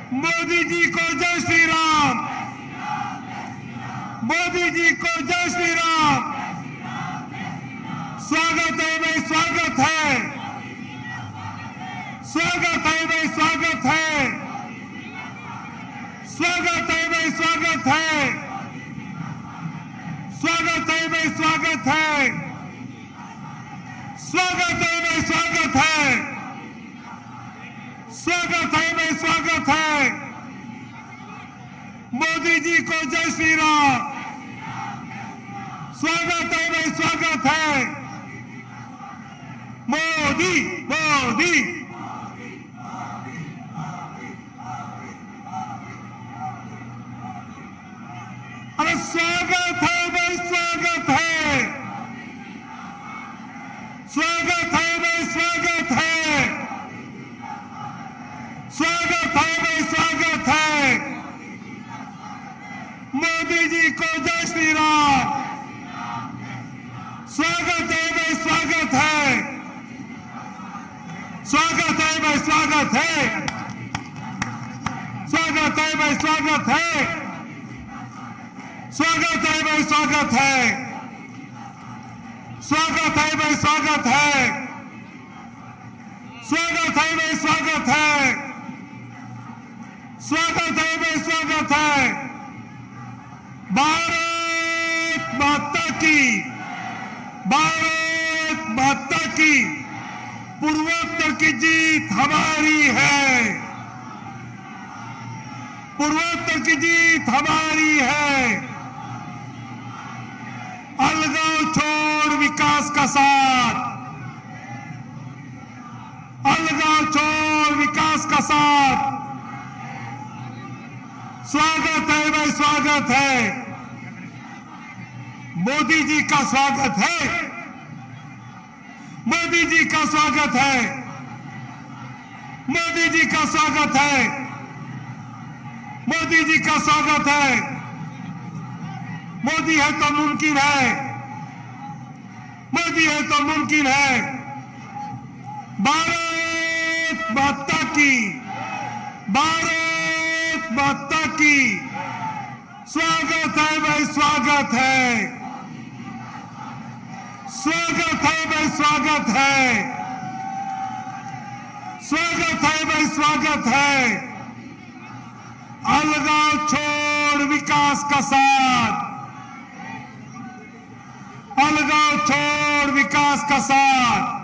मोदी जी को जय श्री राम। मोदी जी को जय श्री राम। स्वागत है भाई, स्वागत है। स्वागत है भाई, स्वागत है। स्वागत है भाई, स्वागत है। स्वागत है भाई, स्वागत है। स्वागत है भाई, स्वागत है। स्वागत है भाई, स्वागत है। मोदी जी को जय श्री राम। स्वागत है भाई, स्वागत है। मोदी मोदी। अरे स्वागत है भाई, स्वागत है। स्वागत है भाई, स्वागत है। स्वागत है भाई, स्वागत है। मोदी जी को जय श्री राम। स्वागत है भाई, स्वागत है। स्वागत है भाई, स्वागत है। स्वागत है भाई, स्वागत है। स्वागत है भाई, स्वागत है। स्वागत है भाई, स्वागत है। स्वागत है भाई, स्वागत है। स्वागत है भाई, स्वागत है। भारत माता की, भारत माता की। पूर्वोत्तर की जीत हमारी है। पूर्वोत्तर की जीत हमारी है। अलगाव छोड़ विकास का साथ। अलगाव छोड़ विकास का साथ। स्वागत है भाई, स्वागत है। मोदी जी का स्वागत है। मोदी जी का स्वागत है। मोदी जी का स्वागत है। मोदी जी का स्वागत है। मोदी है तो मुमकिन है। मोदी है तो मुमकिन है। भारत माता की, भारत माता की। स्वागत है भाई, स्वागत है। स्वागत है भाई, स्वागत है। स्वागत है भाई, स्वागत है। अलगाव छोड़ विकास का साथ। अलगाव छोड़ विकास का साथ।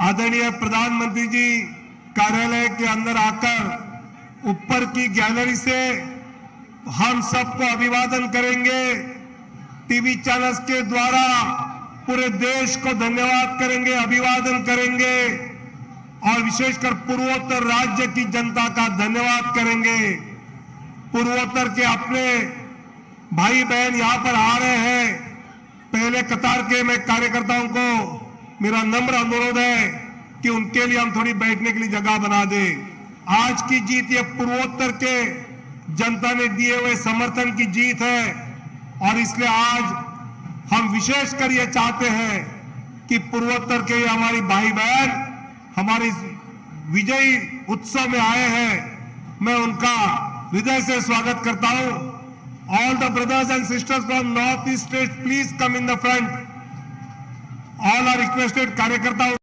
आदरणीय प्रधानमंत्री जी कार्यालय के अंदर आकर ऊपर की गैलरी से हम सबको अभिवादन करेंगे। टीवी चैनल्स के द्वारा पूरे देश को धन्यवाद करेंगे, अभिवादन करेंगे और विशेषकर पूर्वोत्तर राज्य की जनता का धन्यवाद करेंगे। पूर्वोत्तर के अपने भाई बहन यहां पर आ रहे हैं। पहले कतार के मैं कार्यकर्ताओं को मेरा नम्र अनुरोध है कि उनके लिए हम थोड़ी बैठने के लिए जगह बना दें। आज की जीत ये पूर्वोत्तर के जनता ने दिए हुए समर्थन की जीत है और इसलिए आज हम विशेषकर ये चाहते हैं कि पूर्वोत्तर के हमारी भाई बहन हमारी विजयी उत्सव में आए हैं। मैं उनका हृदय से स्वागत करता हूं। All the brothers and sisters from north east state please come in the front. All are requested. कार्यकर्ता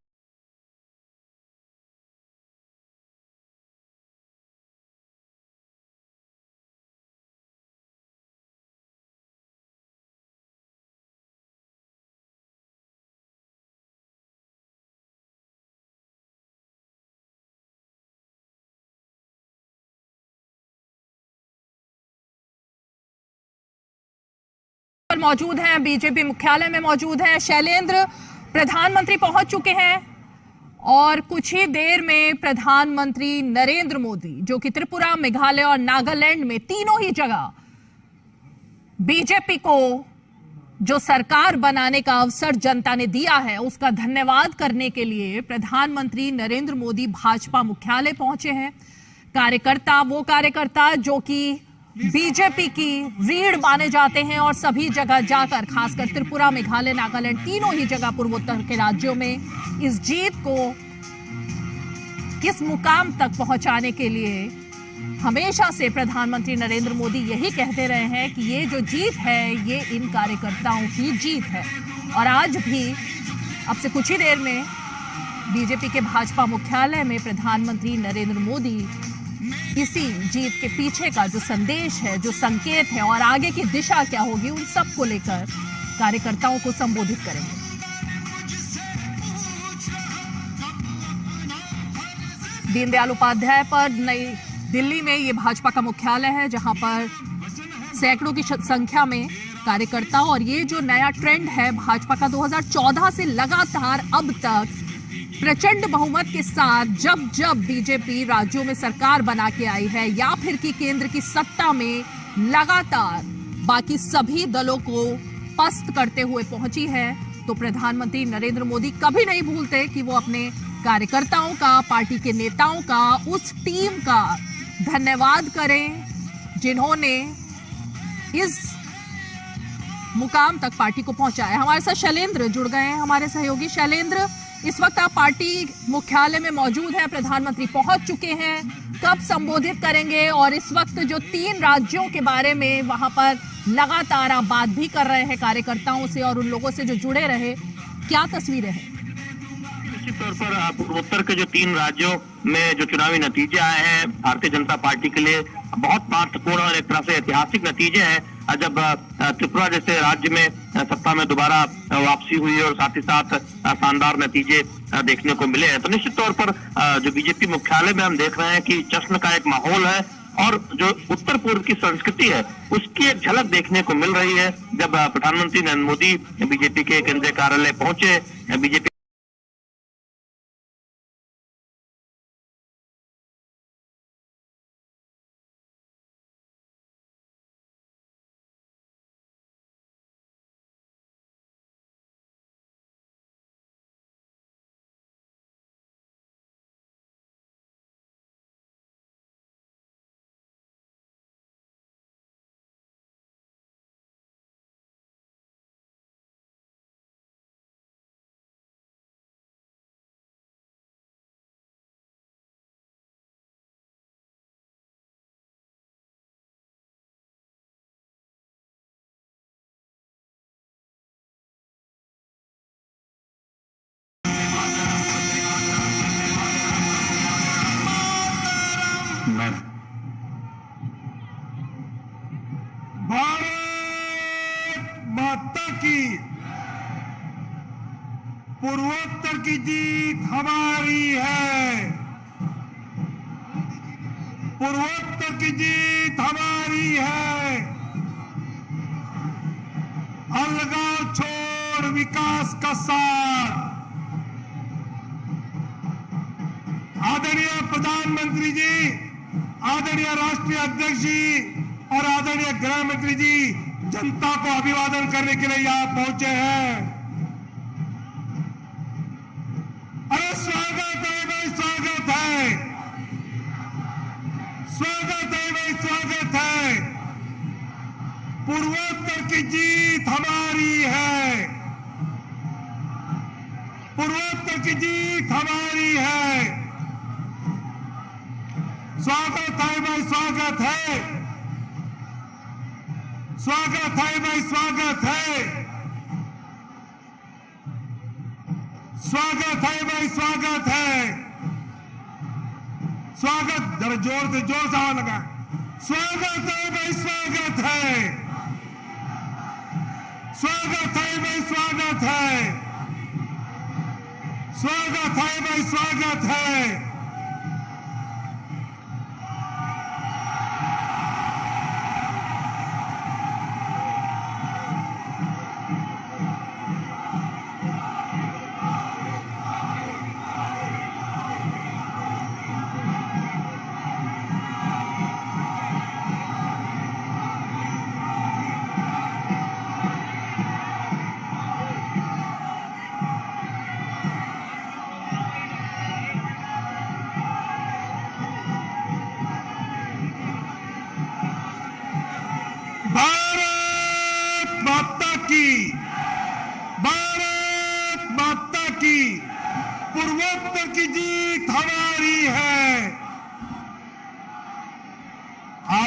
मौजूद हैं, बीजेपी मुख्यालय में मौजूद हैं। शैलेंद्र, प्रधानमंत्री पहुंच चुके हैं और कुछ ही देर में प्रधानमंत्री नरेंद्र मोदी, जो कि त्रिपुरा, मेघालय और नागालैंड में तीनों ही जगह बीजेपी को जो सरकार बनाने का अवसर जनता ने दिया है उसका धन्यवाद करने के लिए प्रधानमंत्री नरेंद्र मोदी भाजपा मुख्यालय पहुंचे हैं। वो कार्यकर्ता जो कि बीजेपी की रीढ़ माने जाते हैं और सभी जगह जाकर, खासकर त्रिपुरा, मेघालय, नागालैंड, तीनों ही जगह पूर्वोत्तर के राज्यों में इस जीत को किस मुकाम तक पहुंचाने के लिए हमेशा से प्रधानमंत्री नरेंद्र मोदी यही कहते रहे हैं कि ये जो जीत है ये इन कार्यकर्ताओं की जीत है। और आज भी अब से कुछ ही देर में बीजेपी के भाजपा मुख्यालय में प्रधानमंत्री नरेंद्र मोदी इसी जीत के पीछे का जो संदेश है, जो संकेत है और आगे की दिशा क्या होगी, उन सब को लेकर कार्यकर्ताओं को संबोधित करेंगे। दीनदयाल उपाध्याय पर नई दिल्ली में ये भाजपा का मुख्यालय है, जहां पर सैकड़ों की संख्या में कार्यकर्ता, और ये जो नया ट्रेंड है भाजपा का 2014 से लगातार अब तक प्रचंड बहुमत के साथ जब जब बीजेपी राज्यों में सरकार बना के आई है या फिर कि केंद्र की सत्ता में लगातार बाकी सभी दलों को पस्त करते हुए पहुंची है, तो प्रधानमंत्री नरेंद्र मोदी कभी नहीं भूलते कि वो अपने कार्यकर्ताओं का, पार्टी के नेताओं का, उस टीम का धन्यवाद करें जिन्होंने इस मुकाम तक पार्टी को पहुंचाया। हमारे साथ शैलेंद्र जुड़ गए हैं, हमारे सहयोगी। शैलेंद्र, इस वक्त आप पार्टी मुख्यालय में मौजूद हैं, प्रधानमंत्री पहुंच चुके हैं, कब संबोधित करेंगे? और इस वक्त जो 3 राज्यों के बारे में वहां पर लगातार आप बात भी कर रहे हैं कार्यकर्ताओं से और उन लोगों से जो जुड़े रहे, क्या तस्वीरें हैं? निश्चित तौर पर पूर्वोत्तर के जो 3 राज्यों में जो चुनावी नतीजे आए हैं भारतीय जनता पार्टी के लिए बहुत महत्वपूर्ण और एक तरह से ऐतिहासिक नतीजे हैं। जब त्रिपुरा जैसे राज्य में सत्ता में दोबारा वापसी हुई और साथ ही साथ शानदार नतीजे देखने को मिले हैं, तो निश्चित तौर पर जो बीजेपी मुख्यालय में हम देख रहे हैं कि जश्न का एक माहौल है और जो उत्तर पूर्व की संस्कृति है उसकी एक झलक देखने को मिल रही है। जब प्रधानमंत्री नरेंद्र मोदी बीजेपी के केंद्रीय कार्यालय पहुंचे, बीजेपी भारत माता की पूर्वोत्तर की जीत हमारी है, पूर्वोत्तर की जीत हमारी है। अलगाव छोड़ विकास का साथ। आदरणीय प्रधानमंत्री जी, आदरणीय राष्ट्रीय अध्यक्ष जी और आदरणीय गृह मंत्री जी जनता को अभिवादन करने के लिए यहां पहुंचे हैं। अरे स्वागत है भाई, स्वागत है, स्वागत है भाई, स्वागत है। पूर्वोत्तर की जीत हमारी है, पूर्वोत्तर की जीत हमारी है। स्वागत है भाई, स्वागत है, स्वागत है भाई, स्वागत है, स्वागत है भाई, स्वागत है, स्वागत। जरा जोर से आवाज लगा। स्वागत है भाई, स्वागत है, स्वागत है भाई, स्वागत है, स्वागत है भाई, स्वागत है।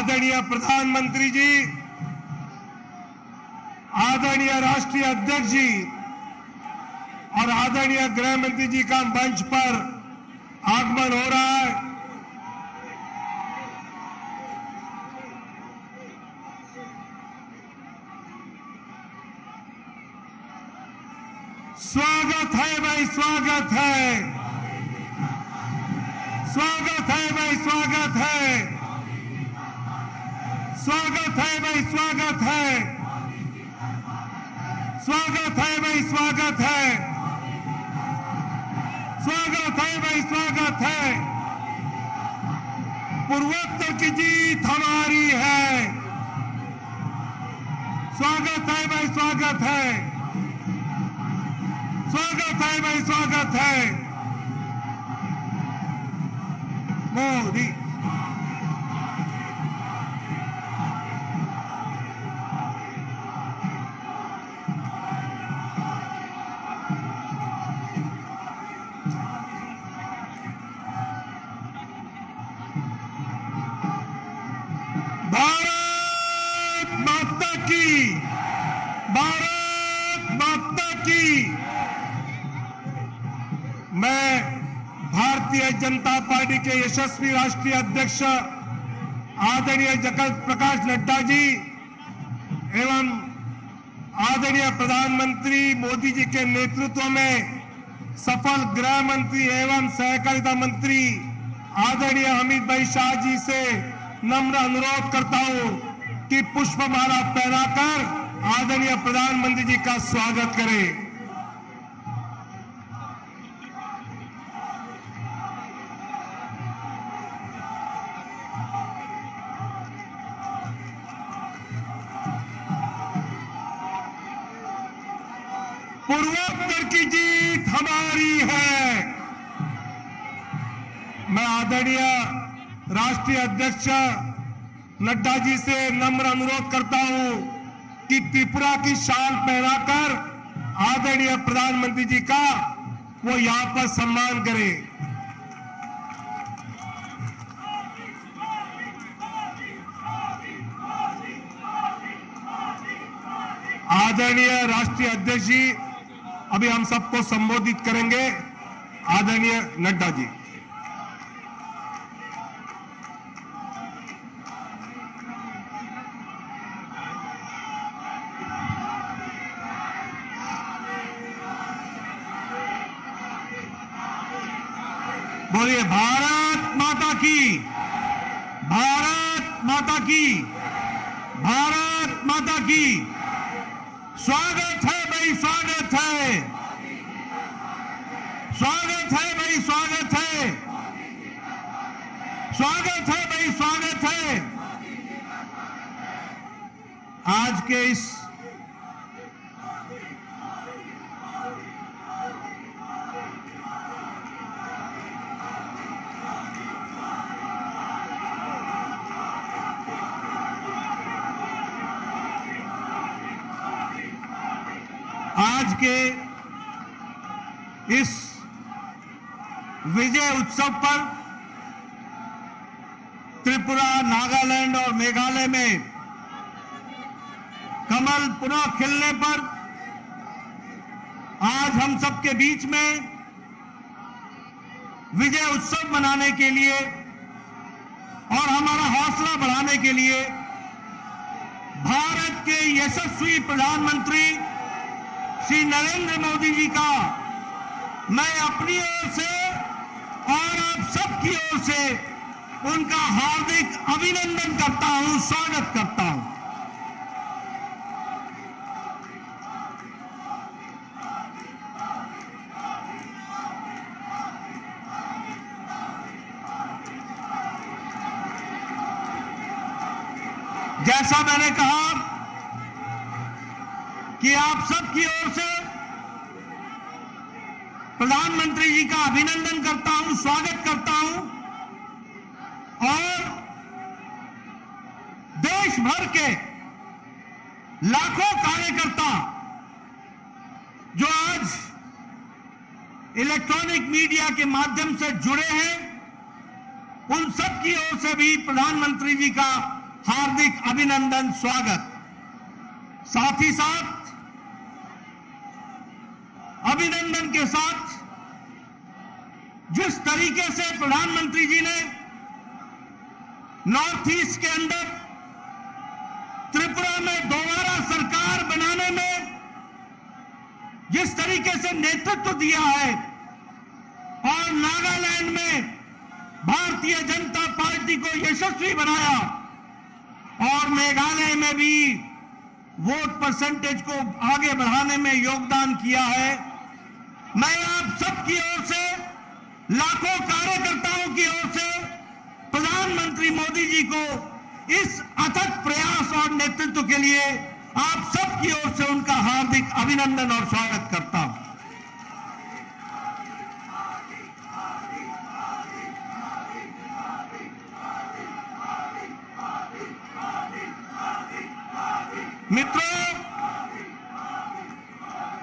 आदरणीय प्रधानमंत्री जी, आदरणीय राष्ट्रीय अध्यक्ष जी और आदरणीय गृह मंत्री जी का मंच पर आगमन हो रहा है। स्वागत है भाई, स्वागत है, स्वागत है भाई, स्वागत है, स्वागत है भाई, स्वागत है, स्वागत है भाई, स्वागत है, स्वागत है भाई, स्वागत है। पूर्वोत्तर की जीत हमारी है। स्वागत है भाई, स्वागत है, स्वागत है भाई, स्वागत है। मोदी भारत माता की, भारत माता की। मैं भारतीय जनता पार्टी के यशस्वी राष्ट्रीय अध्यक्ष आदरणीय जगत प्रकाश नड्डा जी एवं आदरणीय प्रधानमंत्री मोदी जी के नेतृत्व में सफल गृह मंत्री एवं सहकारिता मंत्री आदरणीय अमित भाई शाह जी से नम्र अनुरोध करता हूं कि पुष्पमाला पहनाकर आदरणीय प्रधानमंत्री जी का स्वागत करें। पूर्वोत्तर की जीत हमारी है। मैं आदरणीय राष्ट्रीय अध्यक्ष नड्डा जी से नम्र अनुरोध करता हूं कि त्रिपुरा की शाल पहनाकर आदरणीय प्रधानमंत्री जी का वो यहां पर सम्मान करें। आदरणीय राष्ट्रीय अध्यक्ष जी अभी हम सबको संबोधित करेंगे। आदरणीय नड्डा जी। बोलिए भारत माता की, भारत माता की, भारत माता की। स्वागत है भाई, स्वागत है, स्वागत है भाई, स्वागत है, स्वागत है भाई, स्वागत है। आज के इस इस विजय उत्सव पर त्रिपुरा, नागालैंड और मेघालय में कमल पुनः खिलने पर आज हम सबके बीच में विजय उत्सव मनाने के लिए और हमारा हौसला बढ़ाने के लिए भारत के यशस्वी प्रधानमंत्री श्री नरेंद्र मोदी जी का मैं अपनी ओर से और आप सबकी ओर से उनका हार्दिक अभिनंदन करता हूं, स्वागत करता हूं। जैसा मैंने कहा कि आप सबकी ओर से प्रधानमंत्री जी का अभिनंदन करता हूं, स्वागत करता हूं और देश भर के लाखों कार्यकर्ता जो आज इलेक्ट्रॉनिक मीडिया के माध्यम से जुड़े हैं, उन सब की ओर से भी प्रधानमंत्री जी का हार्दिक अभिनंदन, स्वागत। साथ ही साथ अभिनंदन के साथ जिस तरीके से प्रधानमंत्री जी ने नॉर्थ ईस्ट के अंदर त्रिपुरा में दोबारा सरकार बनाने में जिस तरीके से नेतृत्व दिया है और नागालैंड में भारतीय जनता पार्टी को यशस्वी बनाया और मेघालय में भी वोट परसेंटेज को आगे बढ़ाने में योगदान किया है, मैं आप सबकी ओर से, लाखों कार्यकर्ताओं की ओर से प्रधानमंत्री मोदी जी को इस अथक प्रयास और नेतृत्व के लिए आप सबकी ओर से उनका हार्दिक अभिनंदन और स्वागत करता हूं।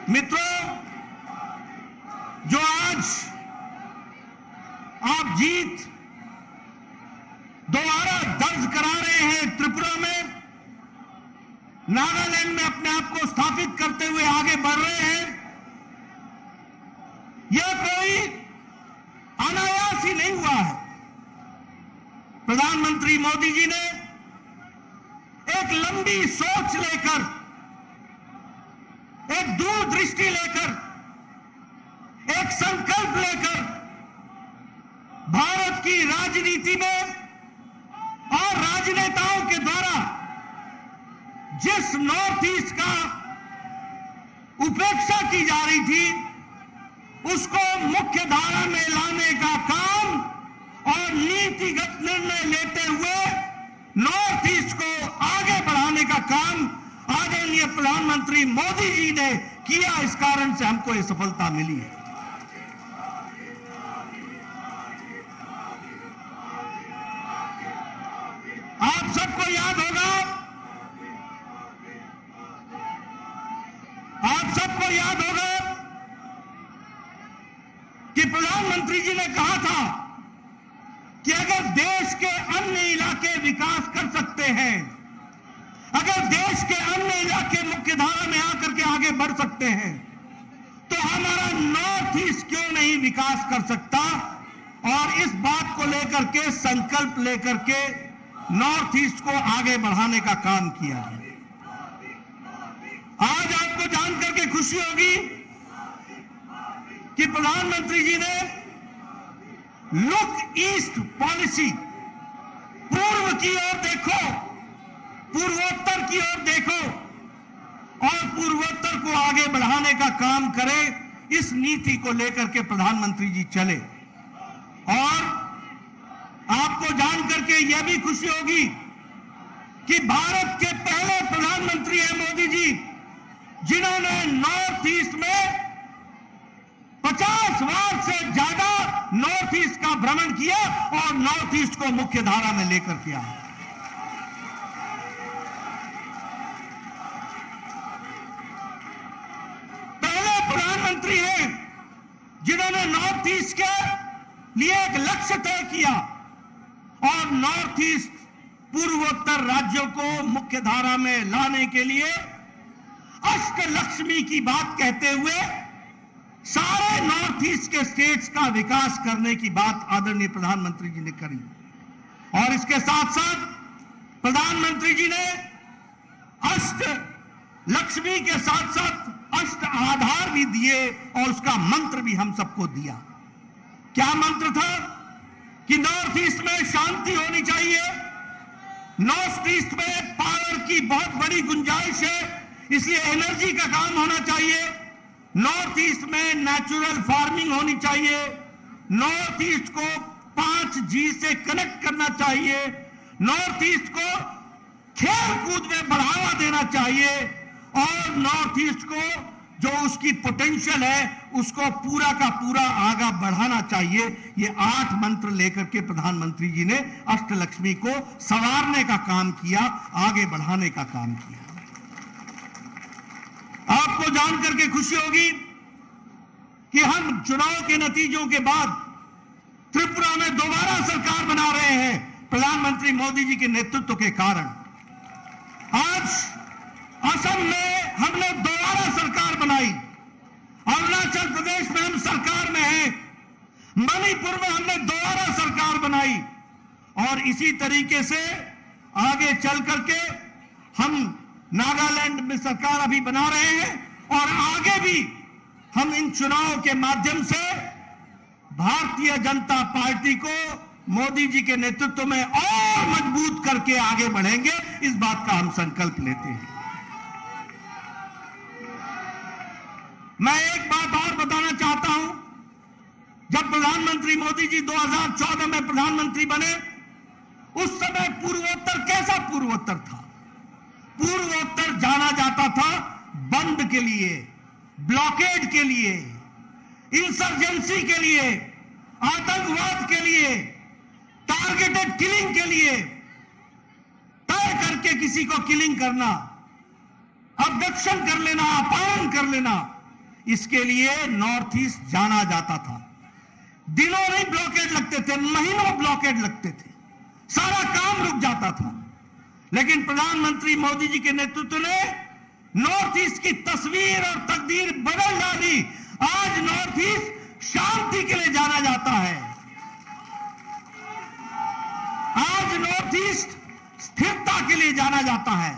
मित्रों, जो आज आप जीत दोबारा दर्ज करा रहे हैं त्रिपुरा में, नागालैंड में अपने आप को स्थापित करते हुए आगे बढ़ रहे हैं, यह कोई अनायास ही नहीं हुआ है। प्रधानमंत्री मोदी जी ने एक लंबी सोच लेकर, एक दूरदृष्टि लेकर, एक संकल्प लेकर भारत की राजनीति में और राजनेताओं के द्वारा जिस नॉर्थ ईस्ट का उपेक्षा की जा रही थी, उसको मुख्य धारा में लाने का काम और नीतिगत निर्णय लेते हुए नॉर्थ ईस्ट को आगे बढ़ाने का काम आदरणीय प्रधानमंत्री मोदी जी ने किया। इस कारण से हमको ये सफलता मिली है। आप सबको याद होगा, कि प्रधानमंत्री जी ने कहा था कि अगर देश के अन्य इलाके विकास कर सकते हैं, अगर देश के अन्य इलाके मुख्य धारा में आकर के आगे बढ़ सकते हैं, तो हमारा नॉर्थ ईस्ट क्यों नहीं विकास कर सकता। और इस बात को लेकर के, संकल्प लेकर के नॉर्थ ईस्ट को आगे बढ़ाने का काम किया है। आज आपको जानकर के खुशी होगी कि प्रधानमंत्री जी ने लुक ईस्ट पॉलिसी, पूर्व की ओर देखो, पूर्वोत्तर की ओर देखो और पूर्वोत्तर को आगे बढ़ाने का काम करे, इस नीति को लेकर के प्रधानमंत्री जी चले। और आपको जानकर के यह भी खुशी होगी कि भारत के पहले प्रधानमंत्री हैं मोदी जी, जिन्होंने नॉर्थ ईस्ट में 50 बार से ज्यादा नॉर्थ ईस्ट का भ्रमण किया और नॉर्थ ईस्ट को मुख्य धारा में लेकर के आए। पहले प्रधानमंत्री हैं जिन्होंने नॉर्थ ईस्ट के लिए एक लक्ष्य तय किया और नॉर्थ ईस्ट पूर्वोत्तर राज्यों को मुख्य धारा में लाने के लिए अष्टलक्ष्मी की बात कहते हुए सारे नॉर्थ ईस्ट के स्टेट्स का विकास करने की बात आदरणीय प्रधानमंत्री जी ने करी। और इसके साथ साथ प्रधानमंत्री जी ने अष्ट लक्ष्मी के साथ साथ अष्ट आधार भी दिए और उसका मंत्र भी हम सबको दिया। क्या मंत्र था? कि नॉर्थ ईस्ट में शांति होनी चाहिए, नॉर्थ ईस्ट में पावर की बहुत बड़ी गुंजाइश है, इसलिए एनर्जी का काम होना चाहिए, नॉर्थ ईस्ट में नेचुरल फार्मिंग होनी चाहिए, नॉर्थ ईस्ट को 5G से कनेक्ट करना चाहिए, नॉर्थ ईस्ट को खेल कूद में बढ़ावा देना चाहिए और नॉर्थ ईस्ट को जो उसकी पोटेंशियल है उसको पूरा का पूरा आगे बढ़ाना चाहिए। ये 8 मंत्र लेकर के प्रधानमंत्री जी ने अष्टलक्ष्मी को संवारने का काम किया, आगे बढ़ाने का काम किया। आपको जानकर के खुशी होगी कि हम चुनाव के नतीजों के बाद त्रिपुरा में दोबारा सरकार बना रहे हैं। प्रधानमंत्री मोदी जी के नेतृत्व के कारण आज असम में हमने दोबारा सरकार बनाई, अरुणाचल प्रदेश में हम सरकार में हैं, मणिपुर में हमने दोबारा सरकार बनाई और इसी तरीके से आगे चल करके हम नागालैंड में सरकार अभी बना रहे हैं और आगे भी हम इन चुनावों के माध्यम से भारतीय जनता पार्टी को मोदी जी के नेतृत्व में और मजबूत करके आगे बढ़ेंगे, इस बात का हम संकल्प लेते हैं। मैं एक बात और बताना चाहता हूं, जब प्रधानमंत्री मोदी जी 2014 में प्रधानमंत्री बने, उस समय पूर्वोत्तर कैसा पूर्वोत्तर था? पूर्वोत्तर जाना जाता था बंद के लिए, ब्लॉकेड के लिए, इंसर्जेंसी के लिए, आतंकवाद के लिए, टारगेटेड किलिंग के लिए, तय करके किसी को किलिंग करना, अबडक्शन कर लेना, अपहरण कर लेना, इसके लिए नॉर्थ ईस्ट जाना जाता था। दिनों नहीं ब्लॉकेड लगते थे, महीनों ब्लॉकेड लगते थे, सारा काम रुक जाता था। लेकिन प्रधानमंत्री मोदी जी के नेतृत्व ने नॉर्थ ईस्ट की तस्वीर और तकदीर बदल डाली। आज नॉर्थ ईस्ट शांति के लिए जाना जाता है, आज नॉर्थ ईस्ट स्थिरता के लिए जाना जाता है,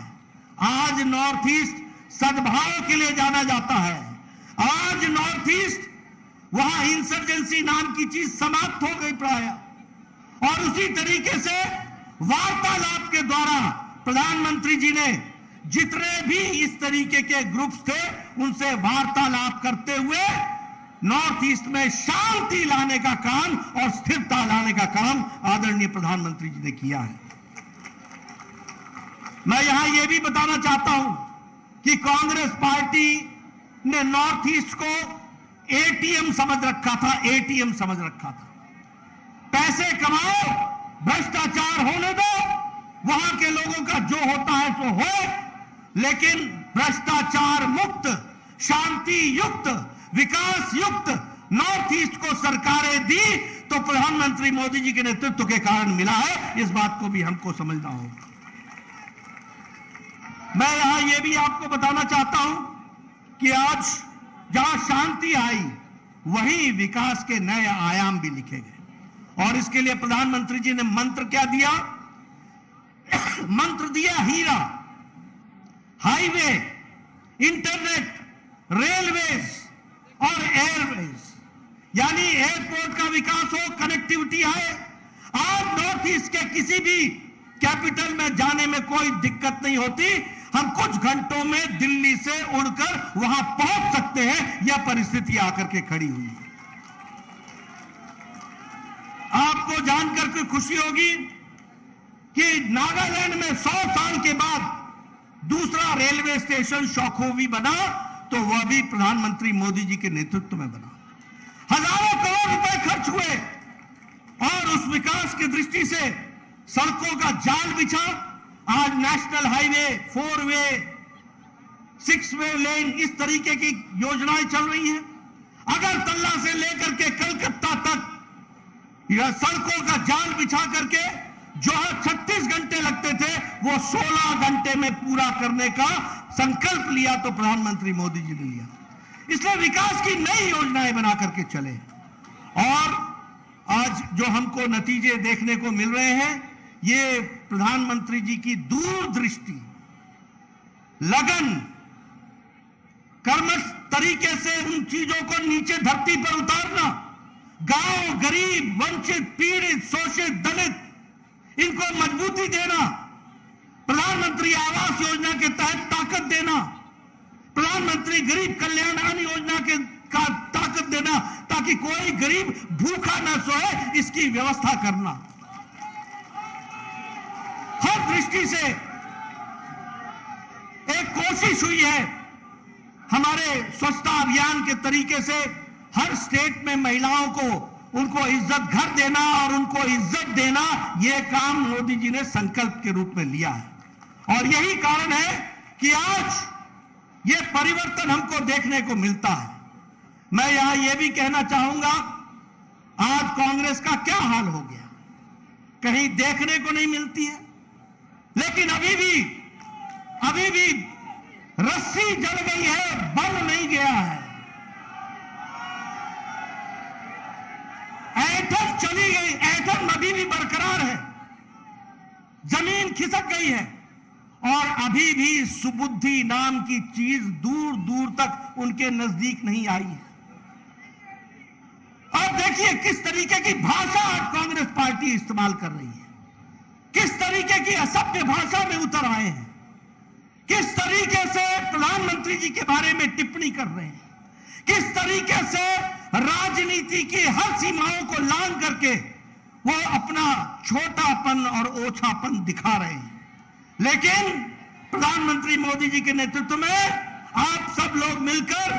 आज नॉर्थ ईस्ट सद्भाव के लिए जाना जाता है, आज नॉर्थ ईस्ट वहां इंसर्जेंसी नाम की चीज समाप्त हो गई प्राय। और उसी तरीके से वार्तालाप के द्वारा प्रधानमंत्री जी ने जितने भी इस तरीके के ग्रुप्स थे उनसे वार्तालाप करते हुए नॉर्थ ईस्ट में शांति लाने का काम और स्थिरता लाने का काम आदरणीय प्रधानमंत्री जी ने किया है। मैं यहां यह भी बताना चाहता हूं कि कांग्रेस पार्टी ने नॉर्थ ईस्ट को एटीएम समझ रखा था, एटीएम समझ रखा था। पैसे कमाओ, भ्रष्टाचार होने दो, वहां के लोगों का जो होता है सो हो, लेकिन भ्रष्टाचार मुक्त, शांति युक्त, विकास युक्त नॉर्थ ईस्ट को सरकारें दी तो प्रधानमंत्री मोदी जी के नेतृत्व के कारण मिला है। इस बात को भी हमको समझना होगा। मैं यहां यह भी आपको बताना चाहता हूं कि आज जहां शांति आई वहीं विकास के नए आयाम भी लिखे गए और इसके लिए प्रधानमंत्री जी ने मंत्र क्या दिया? मंत्र दिया हीरा, हाईवे, इंटरनेट, रेलवेज और एयरवेज, यानी एयरपोर्ट का विकास हो, कनेक्टिविटी आए। आज नॉर्थ ईस्ट के किसी भी कैपिटल में जाने में कोई दिक्कत नहीं होती, हम कुछ घंटों में दिल्ली से उड़कर वहां पहुंच सकते हैं। यह परिस्थिति आकर के खड़ी हुई है। आपको जानकर के खुशी होगी कि नागालैंड में 100 साल के बाद दूसरा रेलवे स्टेशन शौखोवी बना तो वह भी प्रधानमंत्री मोदी जी के नेतृत्व में बना। हजारों करोड़ रुपए खर्च हुए और उस विकास की दृष्टि से सड़कों का जाल बिछा। आज नेशनल हाईवे, 4 वे, 6 वे लेन, इस तरीके की योजनाएं चल रही हैं। अगरतला से लेकर के कलकत्ता तक यह सड़कों का जाल बिछा करके जो 36 घंटे लगते थे वो 16 घंटे में पूरा करने का संकल्प लिया तो प्रधानमंत्री मोदी जी ने लिया। इसलिए विकास की नई योजनाएं बना करके चले और आज जो हमको नतीजे देखने को मिल रहे हैं ये प्रधानमंत्री जी की दूरदृष्टि, लगन, कर्मठ तरीके से उन चीजों को नीचे धरती पर उतारना, गांव, गरीब, वंचित, पीड़ित, शोषित, दलित, इनको मजबूती देना, प्रधानमंत्री आवास योजना के तहत ताकत देना, प्रधानमंत्री गरीब कल्याण अन्न योजना के का ताकत देना ताकि कोई गरीब भूखा न सोए, इसकी व्यवस्था करना। हर दृष्टि से एक कोशिश हुई है हमारे स्वच्छता अभियान के तरीके से हर स्टेट में महिलाओं को उनको इज्जत घर देना और उनको इज्जत देना, यह काम मोदी जी ने संकल्प के रूप में लिया है। और यही कारण है कि आज यह परिवर्तन हमको देखने को मिलता है। मैं यहां यह भी कहना चाहूंगा, आज कांग्रेस का क्या हाल हो गया? कहीं देखने को नहीं मिलती है। लेकिन अभी भी रस्सी जल गई है, बल नहीं गया है। ऐंठन चली गई, ऐंठन अभी भी बरकरार है, जमीन खिसक गई है और अभी भी सुबुद्धि नाम की चीज दूर दूर तक उनके नजदीक नहीं आई है। और देखिए किस तरीके की भाषा आज कांग्रेस पार्टी इस्तेमाल कर रही है, किस तरीके की असभ्य भाषा में उतर आए हैं, किस तरीके से प्रधानमंत्री जी के बारे में टिप्पणी कर रहे हैं, किस तरीके से राजनीति की हर सीमाओं को लांघ करके वो अपना छोटापन और ओछापन दिखा रहे हैं। लेकिन प्रधानमंत्री मोदी जी के नेतृत्व में आप सब लोग मिलकर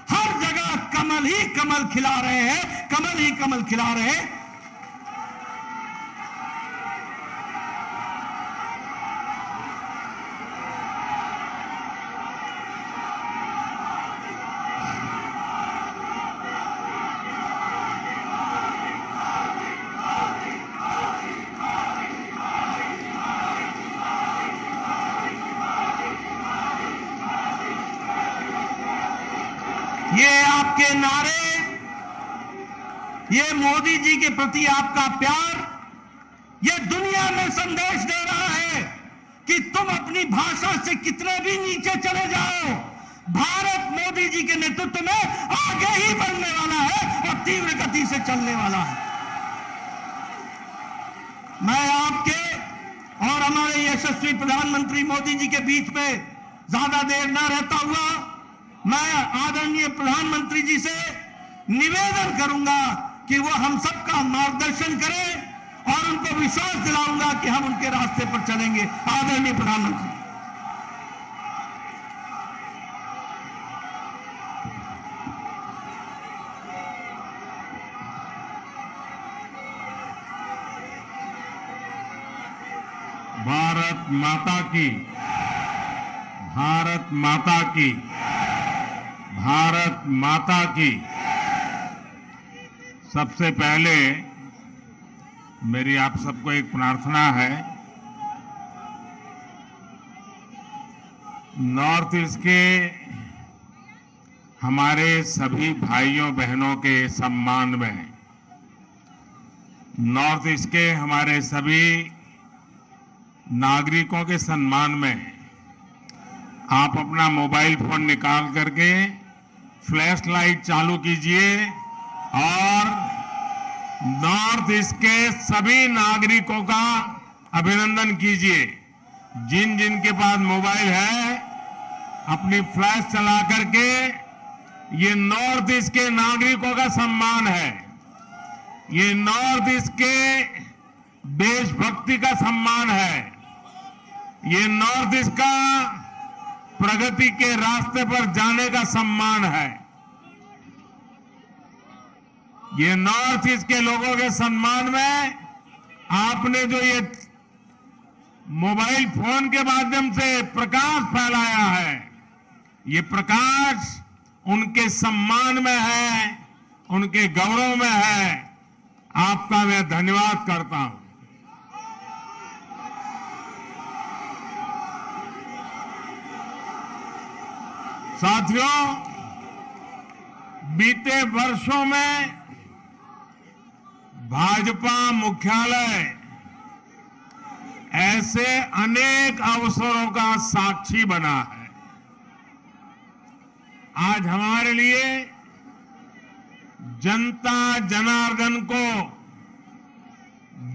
हर जगह कमल ही कमल खिला रहे हैं, कमल ही कमल खिला रहे हैं। ये आपके नारे, ये मोदी जी के प्रति आपका प्यार, ये दुनिया में संदेश दे रहा है कि तुम अपनी भाषा से कितने भी नीचे चले जाओ, भारत मोदी जी के नेतृत्व में आगे ही बढ़ने वाला है और तीव्र गति से चलने वाला है। मैं आपके और हमारे यशस्वी प्रधानमंत्री मोदी जी के बीच में ज्यादा देर न रहता हुआ मैं आदरणीय प्रधानमंत्री जी से निवेदन करूंगा कि वो हम सबका मार्गदर्शन करें और उनको विश्वास दिलाऊंगा कि हम उनके रास्ते पर चलेंगे। आदरणीय प्रधानमंत्री। भारत माता की, भारत माता की, भारत माता की। सबसे पहले मेरी आप सबको एक प्रार्थना है। नॉर्थ ईस्ट के हमारे सभी भाइयों बहनों के सम्मान में, नॉर्थ ईस्ट के हमारे सभी नागरिकों के सम्मान में आप अपना मोबाइल फोन निकाल करके फ्लैश लाइट चालू कीजिए और नॉर्थ ईस्ट के सभी नागरिकों का अभिनंदन कीजिए। जिन जिन के पास मोबाइल है अपनी फ्लैश चला करके, ये नॉर्थ ईस्ट के नागरिकों का सम्मान है, ये नॉर्थ ईस्ट के देशभक्ति का सम्मान है, ये नॉर्थ ईस्ट का प्रगति के रास्ते पर जाने का सम्मान है। ये नॉर्थ ईस्ट के लोगों के सम्मान में आपने जो ये मोबाइल फोन के माध्यम से प्रकाश फैलाया है, ये प्रकाश उनके सम्मान में है, उनके गौरव में है। आपका मैं धन्यवाद करता हूं। साथियों, बीते वर्षों में भाजपा मुख्यालय ऐसे अनेक अवसरों का साक्षी बना है। आज हमारे लिए जनता जनार्दन को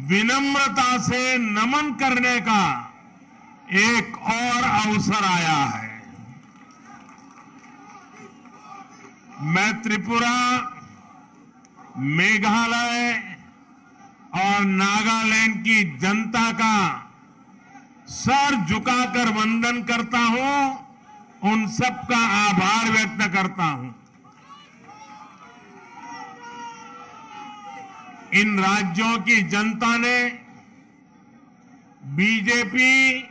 विनम्रता से नमन करने का एक और अवसर आया है। मैं त्रिपुरा, मेघालय और नागालैंड की जनता का सर झुकाकर वंदन करता हूं, उन सबका आभार व्यक्त करता हूं। इन राज्यों की जनता ने बीजेपी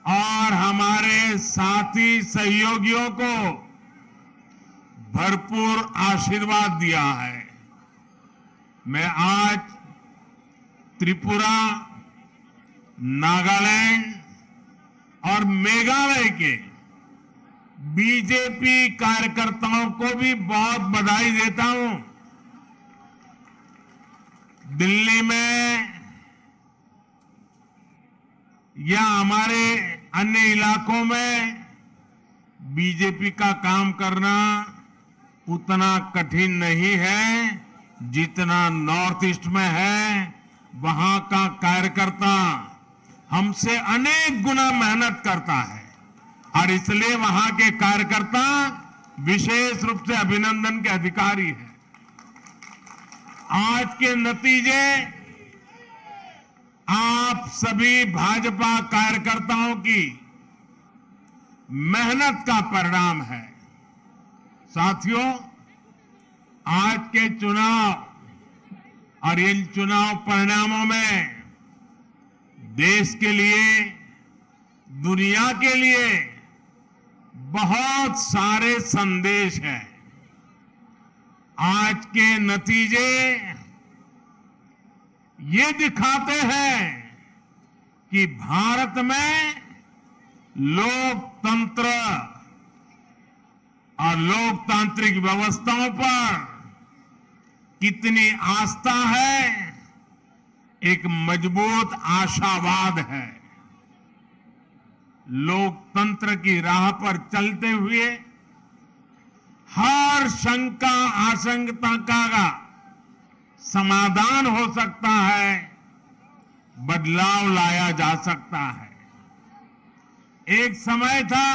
और हमारे साथी सहयोगियों को भरपूर आशीर्वाद दिया है। मैं आज त्रिपुरा, नागालैंड और मेघालय के बीजेपी कार्यकर्ताओं को भी बहुत बधाई देता हूं। दिल्ली में या हमारे अन्य इलाकों में बीजेपी का काम करना उतना कठिन नहीं है जितना नॉर्थ ईस्ट में है। वहां का कार्यकर्ता हमसे अनेक गुना मेहनत करता है और इसलिए वहां के कार्यकर्ता विशेष रूप से अभिनंदन के अधिकारी हैं। आज के नतीजे आप सभी भाजपा कार्यकर्ताओं की मेहनत का परिणाम है। साथियों, आज के चुनाव और इन चुनाव परिणामों में देश के लिए, दुनिया के लिए बहुत सारे संदेश हैं। आज के नतीजे ये दिखाते हैं कि भारत में लोकतंत्र और लोकतांत्रिक व्यवस्थाओं पर कितनी आस्था है, एक मजबूत आशावाद है। लोकतंत्र की राह पर चलते हुए हर शंका आशंका का समाधान हो सकता है, बदलाव लाया जा सकता है। एक समय था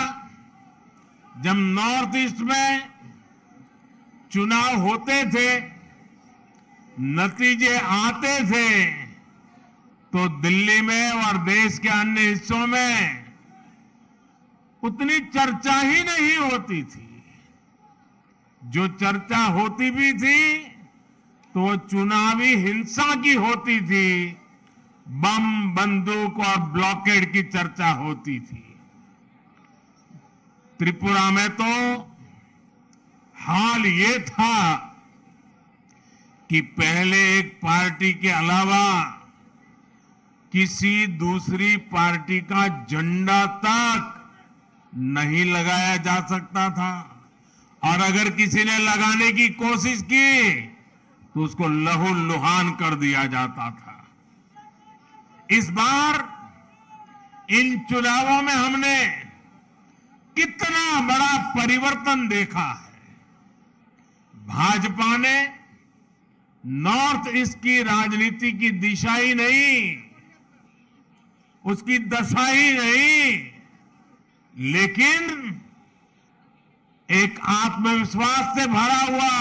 जब नॉर्थ ईस्ट में चुनाव होते थे, नतीजे आते थे तो दिल्ली में और देश के अन्य हिस्सों में उतनी चर्चा ही नहीं होती थी। जो चर्चा होती भी थी तो चुनावी हिंसा की होती थी, बम, बंदूक और ब्लॉकेड की चर्चा होती थी। त्रिपुरा में तो हाल ये था कि पहले एक पार्टी के अलावा किसी दूसरी पार्टी का झंडा तक नहीं लगाया जा सकता था और अगर किसी ने लगाने की कोशिश की तो उसको लहूलुहान कर दिया जाता था। इस बार इन चुनावों में हमने कितना बड़ा परिवर्तन देखा है। भाजपा ने नॉर्थ ईस्ट की राजनीति की दिशा ही नहीं, उसकी दशा ही नहीं, लेकिन एक आत्मविश्वास से भरा हुआ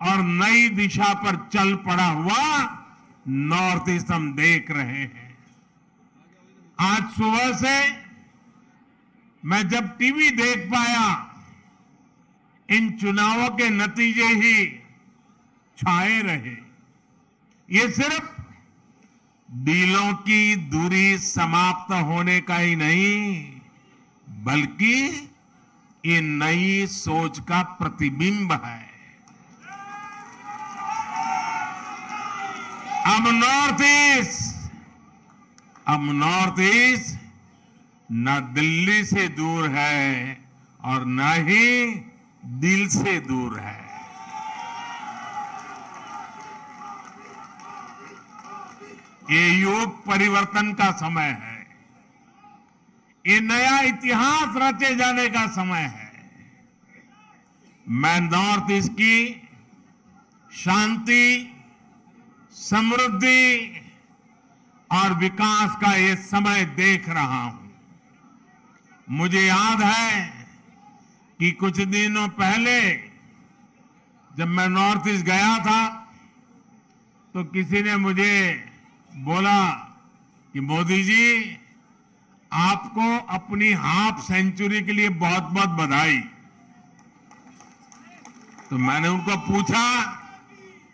और नई दिशा पर चल पड़ा हुआ नॉर्थ ईस्ट हम देख रहे हैं। आज सुबह से मैं जब टीवी देख पाया, इन चुनावों के नतीजे ही छाए रहे। ये सिर्फ दिलों की दूरी समाप्त होने का ही नहीं, बल्कि ये नई सोच का प्रतिबिंब है। अब नॉर्थ ईस्ट न दिल्ली से दूर है और न ही दिल से दूर है। ये युग परिवर्तन का समय है, ये नया इतिहास रचे जाने का समय है। मैं नॉर्थ ईस्ट की शांति, समृद्धि और विकास का ये समय देख रहा हूं। मुझे याद है कि कुछ दिनों पहले जब मैं नॉर्थ ईस्ट गया था तो किसी ने मुझे बोला कि मोदी जी, आपको अपनी हाफ सेंचुरी के लिए बहुत बहुत बधाई। तो मैंने उनको पूछा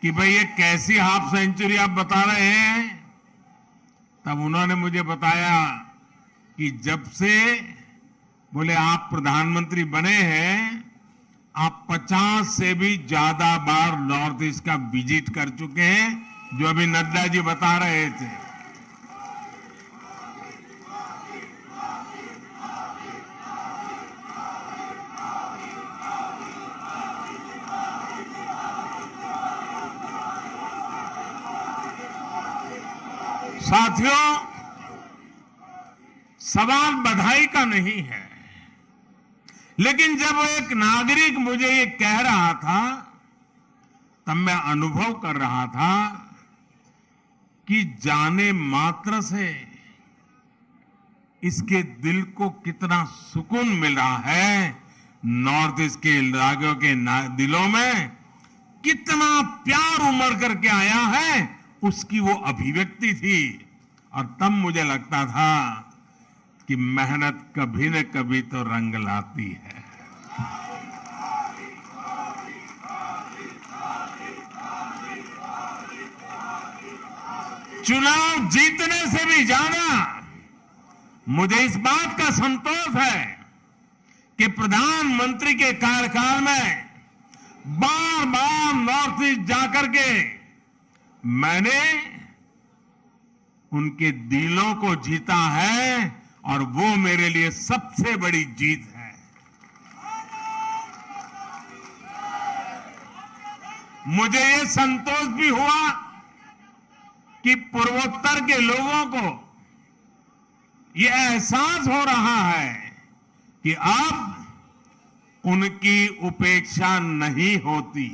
कि भाई ये कैसी हाफ सेंचुरी आप बता रहे हैं? तब उन्होंने मुझे बताया कि जब से बोले आप प्रधानमंत्री बने हैं, आप 50 से भी ज्यादा बार नॉर्थ ईस्ट का विजिट कर चुके हैं, जो अभी नड्डा जी बता रहे थे। साथियों, सवाल बधाई का नहीं है, लेकिन जब एक नागरिक मुझे ये कह रहा था तब मैं अनुभव कर रहा था कि जाने मात्र से इसके दिल को कितना सुकून मिल रहा है। नॉर्थ ईस्ट के राज्यों के दिलों में कितना प्यार उमड़ करके आया है, उसकी वो अभिव्यक्ति थी। और तब मुझे लगता था कि मेहनत कभी न कभी तो रंग लाती है। चुनाव जीतने से भी ज्यादा मुझे इस बात का संतोष है कि प्रधानमंत्री के कार्यकाल में बार बार नॉर्थ ईस्ट जाकर के मैंने उनके दिलों को जीता है, और वो मेरे लिए सबसे बड़ी जीत है। मुझे ये संतोष भी हुआ कि पूर्वोत्तर के लोगों को ये एहसास हो रहा है कि अब उनकी उपेक्षा नहीं होती।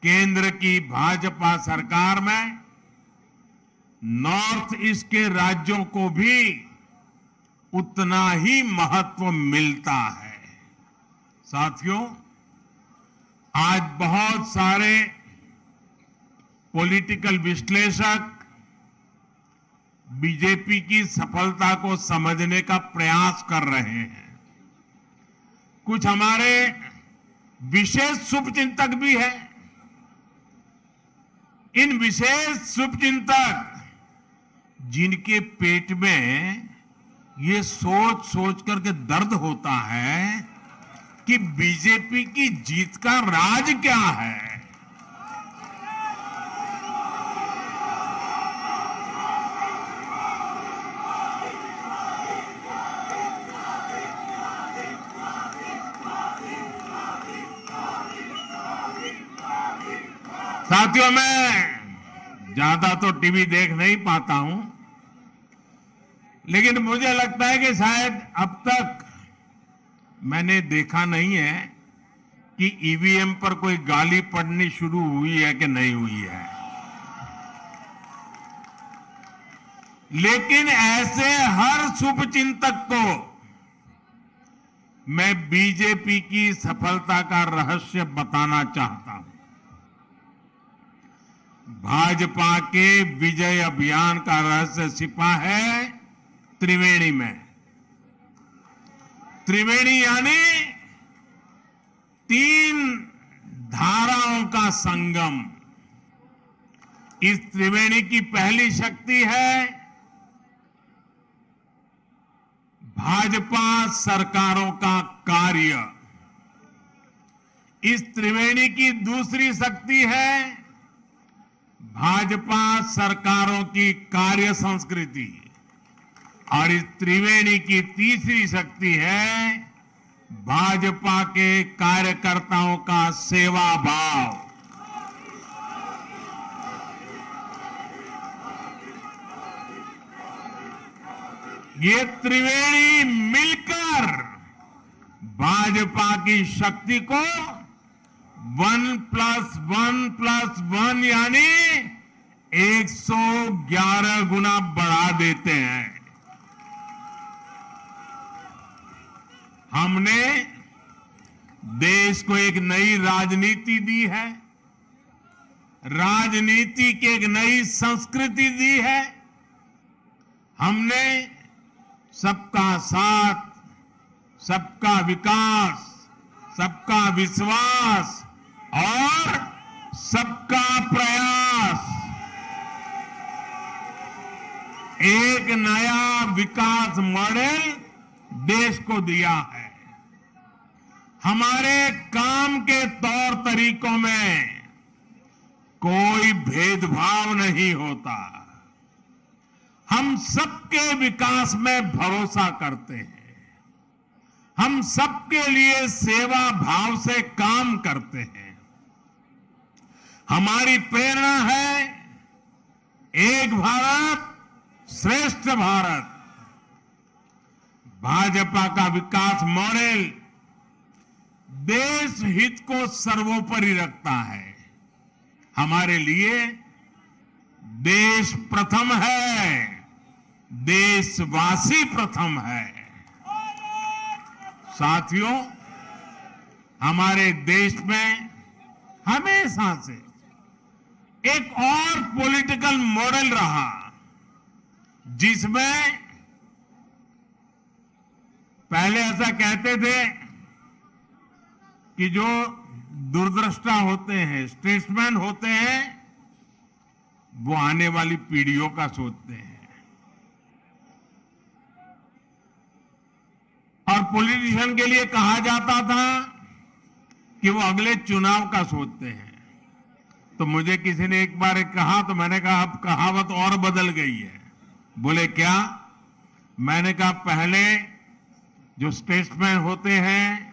केंद्र की भाजपा सरकार में नॉर्थ ईस्ट के राज्यों को भी उतना ही महत्व मिलता है। साथियों, आज बहुत सारे पॉलिटिकल विश्लेषक बीजेपी की सफलता को समझने का प्रयास कर रहे हैं। कुछ हमारे विशेष शुभचिंतक भी हैं। इन विशेष शुभचिंतक जिनके पेट में ये सोच सोच करके दर्द होता है कि बीजेपी की जीत का राज क्या है। साथियों, मैं ज्यादा तो टीवी देख नहीं पाता हूं, लेकिन मुझे लगता है कि शायद अब तक मैंने देखा नहीं है कि ईवीएम पर कोई गाली पड़नी शुरू हुई है कि नहीं हुई है। लेकिन ऐसे हर शुभचिंतक को मैं बीजेपी की सफलता का रहस्य बताना चाहता हूं। भाजपा के विजय अभियान का रहस्य छिपा है त्रिवेणी में। त्रिवेणी यानी 3 धाराओं का संगम। इस त्रिवेणी की पहली शक्ति है भाजपा सरकारों का कार्य। इस त्रिवेणी की दूसरी शक्ति है भाजपा सरकारों की कार्य संस्कृति, और इस त्रिवेणी की तीसरी शक्ति है भाजपा के कार्यकर्ताओं का सेवा भाव। ये त्रिवेणी मिलकर भाजपा की शक्ति को 1+1+1 यानी 111 गुना बढ़ा देते हैं। हमने देश को एक नई राजनीति दी है, राजनीति की एक नई संस्कृति दी है। हमने सबका साथ, सबका विकास, सबका विश्वास और सबका प्रयास, एक नया विकास मॉडल देश को दिया है। हमारे काम के तौर तरीकों में कोई भेदभाव नहीं होता। हम सबके विकास में भरोसा करते हैं। हम सबके लिए सेवा भाव से काम करते हैं। हमारी प्रेरणा है एक भारत श्रेष्ठ भारत। भाजपा का विकास मॉडल देश हित को सर्वोपरि रखता है। हमारे लिए देश प्रथम है, देशवासी प्रथम है। साथियों, हमारे देश में हमेशा से एक और पॉलिटिकल मॉडल रहा जिसमें पहले ऐसा कहते थे कि जो दूरदृष्टा होते हैं, स्टेट्समैन होते हैं, वो आने वाली पीढ़ियों का सोचते हैं और पॉलिटिशियन के लिए कहा जाता था कि वो अगले चुनाव का सोचते हैं। तो मुझे किसी ने एक बार कहा तो मैंने कहा अब कहावत और बदल गई है। बोले क्या? मैंने कहा पहले जो स्टेट्समैन होते हैं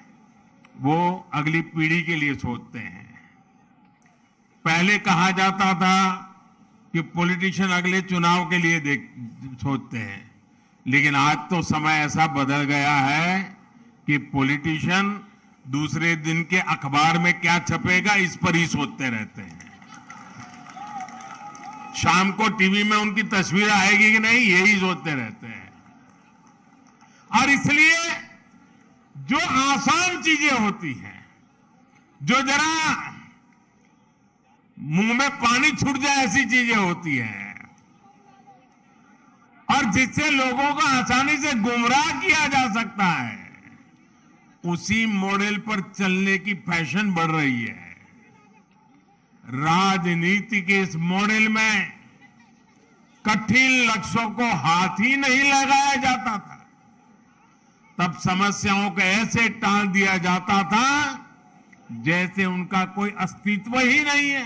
वो अगली पीढ़ी के लिए सोचते हैं। पहले कहा जाता था कि पॉलिटिशियन अगले चुनाव के लिए सोचते हैं, लेकिन आज तो समय ऐसा बदल गया है कि पॉलिटिशियन दूसरे दिन के अखबार में क्या छपेगा इस पर ही सोचते रहते हैं। शाम को टीवी में उनकी तस्वीर आएगी कि नहीं, यही सोचते रहते हैं। और इसलिए जो आसान चीजें होती हैं, जो जरा मुंह में पानी छूट जाए ऐसी चीजें होती हैं और जिससे लोगों को आसानी से गुमराह किया जा सकता है, उसी मॉडल पर चलने की फैशन बढ़ रही है। राजनीति के इस मॉडल में कठिन लक्ष्यों को हाथ ही नहीं लगाया जाता था। तब समस्याओं को ऐसे टाल दिया जाता था जैसे उनका कोई अस्तित्व ही नहीं है,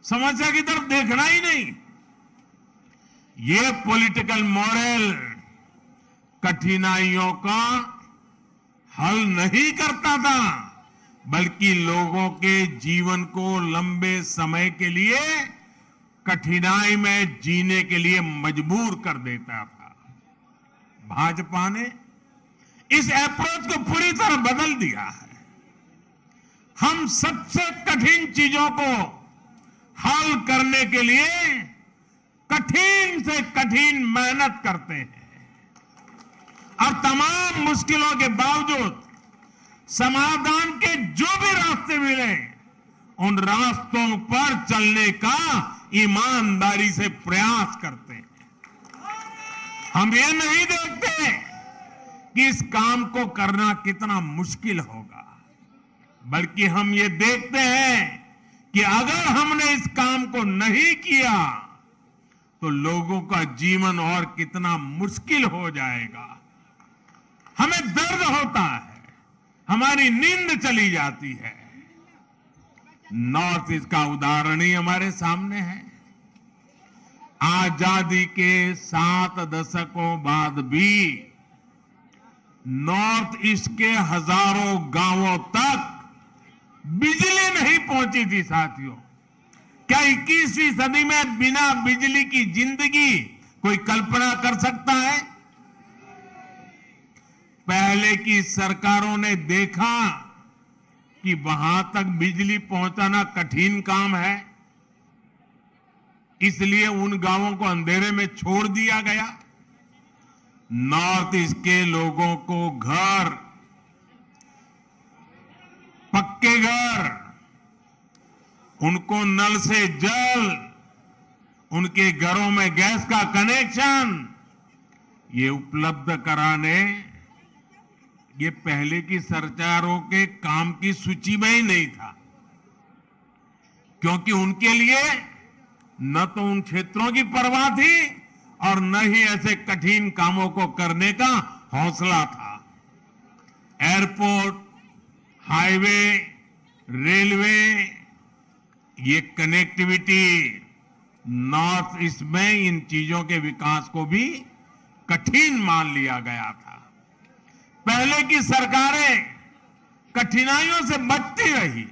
समस्या की तरफ देखना ही नहीं। ये पॉलिटिकल मॉडल कठिनाइयों का हल नहीं करता था, बल्कि लोगों के जीवन को लंबे समय के लिए कठिनाई में जीने के लिए मजबूर कर देता था। भाजपा ने इस अप्रोच को पूरी तरह बदल दिया है। हम सबसे कठिन चीजों को हल करने के लिए कठिन से कठिन मेहनत करते हैं और तमाम मुश्किलों के बावजूद समाधान के जो भी रास्ते मिले उन रास्तों पर चलने का ईमानदारी से प्रयास करते हैं। हम ये नहीं देखते कि इस काम को करना कितना मुश्किल होगा, बल्कि हम ये देखते हैं कि अगर हमने इस काम को नहीं किया तो लोगों का जीवन और कितना मुश्किल हो जाएगा। हमें दर्द होता है, हमारी नींद चली जाती है। नॉर्थ ईस्ट का उदाहरण ही हमारे सामने है। आजादी के 7 दशकों बाद भी नॉर्थ ईस्ट के हजारों गांवों तक बिजली नहीं पहुंची थी। साथियों, क्या 21वीं सदी में बिना बिजली की जिंदगी कोई कल्पना कर सकता है? पहले की सरकारों ने देखा कि वहां तक बिजली पहुंचाना कठिन काम है, इसलिए उन गांवों को अंधेरे में छोड़ दिया गया। नॉर्थ ईस्ट के लोगों को घर, पक्के घर, उनको नल से जल, उनके घरों में गैस का कनेक्शन ये उपलब्ध कराने ये पहले की सरकारों के काम की सूची में ही नहीं था, क्योंकि उनके लिए न तो उन क्षेत्रों की परवाह थी और न ही ऐसे कठिन कामों को करने का हौसला था। एयरपोर्ट, हाईवे, रेलवे ये कनेक्टिविटी नॉर्थ ईस्ट में इन चीजों के विकास को भी कठिन मान लिया गया था। पहले की सरकारें कठिनाइयों से बचती रही